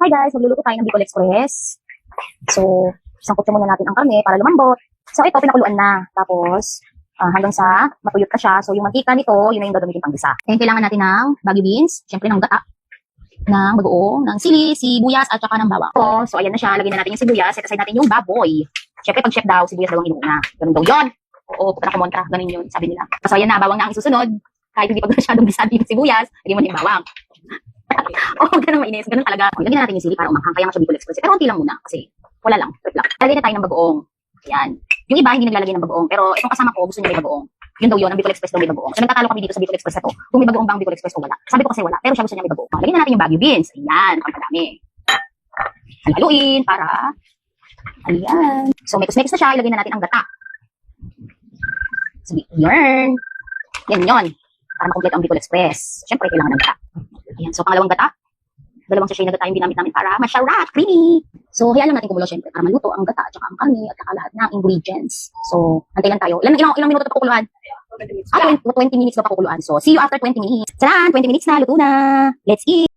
Hi guys, magluluto tayo ng Bicol Express. So, sangkot muna natin ang karne para lumambot. So, ito, pinakuluan na. Tapos, hanggang sa matuyot na siya. So, yung mantika nito, yun na yung gagamitin pang gisa. And kailangan natin ng baggy beans, syempre ng gata, ng bagoong, ng sili, sibuyas, at saka ng bawang. So, ayan na siya. Lagyan na natin yung sibuyas. Set aside natin yung baboy. Syempre, pag chef daw, sibuyas daw ang inuuna. Ganun daw yun. Oo, pupunta na kumontra. Ganun yun, sabi nila. So, ayan na, bawang na ang isusunod. Kahit hindi pa masyadong gisado yung sibuyas, lagyan mo na yung bawang. Ganun mainis. Ganun talaga. Lagyan na natin yung sili para umanghang. Kaya nga siya Bicol Express. Pero konti lang muna kasi wala lang. Trip lang. Lagyan na tayo ng bagoong. Ayan. Yung iba hindi naglalagay ng bagoong. Pero itong kasama ko, gusto niya may bagoong. Yun daw yun, ang Bicol Express daw may bagoong. So nagtatalo kami dito sa Bicol Express na to. Kung may bagoong ba ang Bicol Express o wala. Sabi ko kasi wala. Pero siya gusto niya may bagoong. Lagyan na natin yung baggy beans. Ayan. Ang kadami. Haluin para. Ayan. So mix-mix na siya. Ilagyan na natin ang gata. Sabi, yarn. Yan yun. Para makompleto ang Bicol Express. Siyempre, kailangan ng gata. Ayan. So, pangalawang gata. Dalawang sachet na gata yung ginamit namin para masarap, creamy. So, hayaan lang natin kumulo syempre para maluto ang gata at saka ang karne at saka lahat ng ingredients. So, antay lang tayo. Ilang minuto pa kukuluan? 20 minutes pa pakukuluan. So, see you after 20 minutes. Tara, 20 minutes na, luto na. Let's eat!